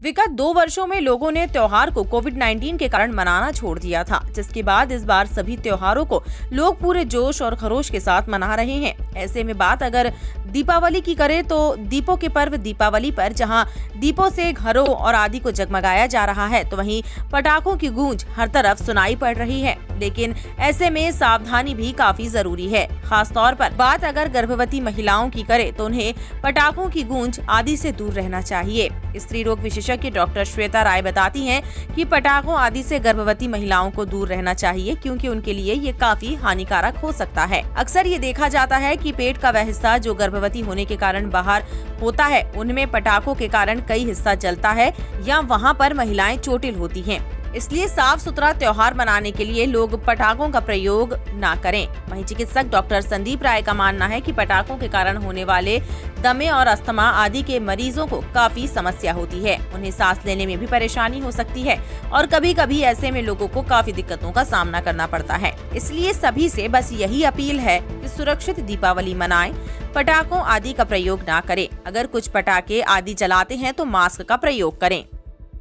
विगत 2 वर्षों में लोगों ने त्योहार को कोविड-19 के कारण मनाना छोड़ दिया था, जिसके बाद इस बार सभी त्योहारों को लोग पूरे जोश और खरोश के साथ मना रहे हैं। ऐसे में बात अगर दीपावली की करें तो दीपों के पर्व दीपावली पर जहां दीपों से घरों और आदि को जगमगाया जा रहा है, तो वहीं पटाखों की गूंज हर तरफ सुनाई पड़ रही है। लेकिन ऐसे में सावधानी भी काफी जरूरी है। खास तौर पर बात अगर गर्भवती महिलाओं की करे तो उन्हें पटाखों की गूंज आदि से दूर रहना चाहिए। स्त्री रोग विशेषज्ञ डॉक्टर श्वेता राय बताती हैं कि पटाखों आदि से गर्भवती महिलाओं को दूर रहना चाहिए, क्योंकि उनके लिए ये काफी हानिकारक हो सकता है। अक्सर ये देखा जाता है कि पेट का वह हिस्सा जो गर्भवती होने के कारण बाहर होता है, उनमें पटाखों के कारण कई हिस्सा जलता है या वहाँ पर महिलाएं चोटिल होती हैं। इसलिए साफ सुथरा त्योहार मनाने के लिए लोग पटाखों का प्रयोग ना करें। वहीं चिकित्सक डॉक्टर संदीप राय का मानना है कि पटाखों के कारण होने वाले दमे और अस्थमा आदि के मरीजों को काफी समस्या होती है। उन्हें सांस लेने में भी परेशानी हो सकती है और कभी कभी ऐसे में लोगों को काफी दिक्कतों का सामना करना पड़ता है। इसलिए सभी से बस यही अपील है कि सुरक्षित दीपावली मनाएं, पटाखों आदि का प्रयोग ना करें। अगर कुछ पटाखे आदि जलाते हैं तो मास्क का प्रयोग करें।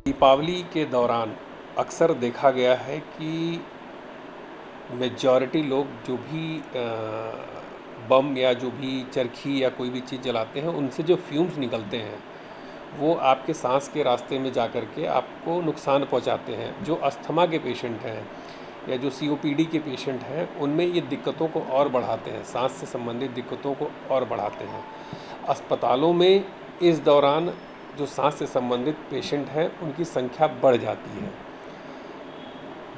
दीपावली के दौरान अक्सर देखा गया है कि मेजॉरिटी लोग जो भी बम या जो भी चरखी या कोई भी चीज़ जलाते हैं, उनसे जो फ्यूम्स निकलते हैं वो आपके सांस के रास्ते में जा कर के आपको नुकसान पहुंचाते हैं। जो अस्थमा के पेशेंट हैं या जो COPD के पेशेंट हैं, उनमें ये दिक्कतों को और बढ़ाते हैं, सांस से संबंधित दिक्कतों को और बढ़ाते हैं। अस्पतालों में इस दौरान जो सांस से संबंधित पेशेंट हैं, उनकी संख्या बढ़ जाती है।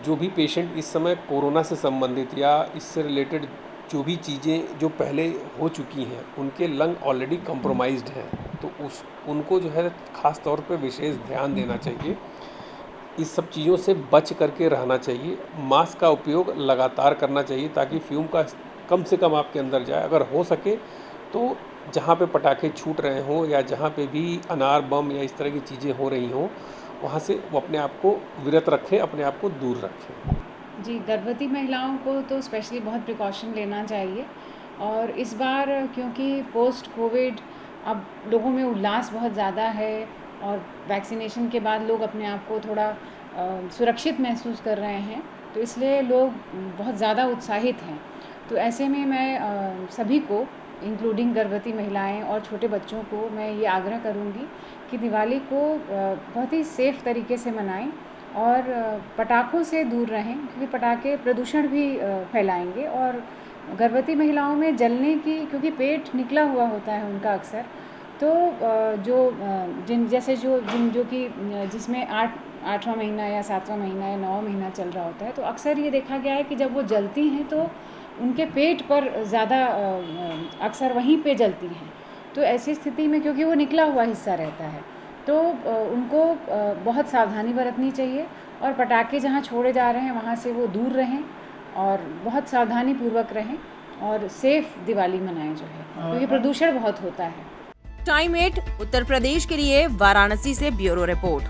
जो भी पेशेंट इस समय कोरोना से संबंधित या इससे रिलेटेड जो भी चीज़ें जो पहले हो चुकी हैं, उनके लंग ऑलरेडी कंप्रोमाइज्ड हैं, तो उनको जो है ख़ास तौर पे विशेष ध्यान देना चाहिए। इस सब चीज़ों से बच करके रहना चाहिए। मास्क का उपयोग लगातार करना चाहिए ताकि फ्यूम का कम से कम आपके अंदर जाए। अगर हो सके तो जहाँ पे पटाखे छूट रहे हों या जहाँ पे भी अनार बम या इस तरह की चीज़ें हो रही हों, वहाँ से वो अपने आप को विरत रखें, अपने आप को दूर रखें। जी, गर्भवती महिलाओं को तो स्पेशली बहुत प्रिकॉशन लेना चाहिए। और इस बार क्योंकि पोस्ट कोविड अब लोगों में उल्लास बहुत ज़्यादा है और वैक्सीनेशन के बाद लोग अपने आप को थोड़ा सुरक्षित महसूस कर रहे हैं, तो इसलिए लोग बहुत ज़्यादा उत्साहित हैं। तो ऐसे में मैं सभी को, इंक्लूडिंग गर्भवती महिलाएं और छोटे बच्चों को, मैं ये आग्रह करूंगी कि दिवाली को बहुत ही सेफ़ तरीके से मनाएं और पटाखों से दूर रहें, क्योंकि पटाखे प्रदूषण भी फैलाएंगे। और गर्भवती महिलाओं में जलने की, क्योंकि पेट निकला हुआ होता है उनका अक्सर, तो जिसमें 8वां महीना या 7वां महीना या 9वां महीना चल रहा होता है, तो अक्सर ये देखा गया है कि जब वो जलती हैं तो उनके पेट पर ज़्यादा अक्सर वहीं पे जलती हैं। तो ऐसी स्थिति में, क्योंकि वो निकला हुआ हिस्सा रहता है, तो उनको बहुत सावधानी बरतनी चाहिए और पटाखे जहाँ छोड़े जा रहे हैं वहाँ से वो दूर रहें और बहुत सावधानी पूर्वक रहें और सेफ दिवाली मनाएं जो है, क्योंकि प्रदूषण बहुत होता है। टाइम 8 उत्तर प्रदेश के लिए वाराणसी से ब्यूरो रिपोर्ट।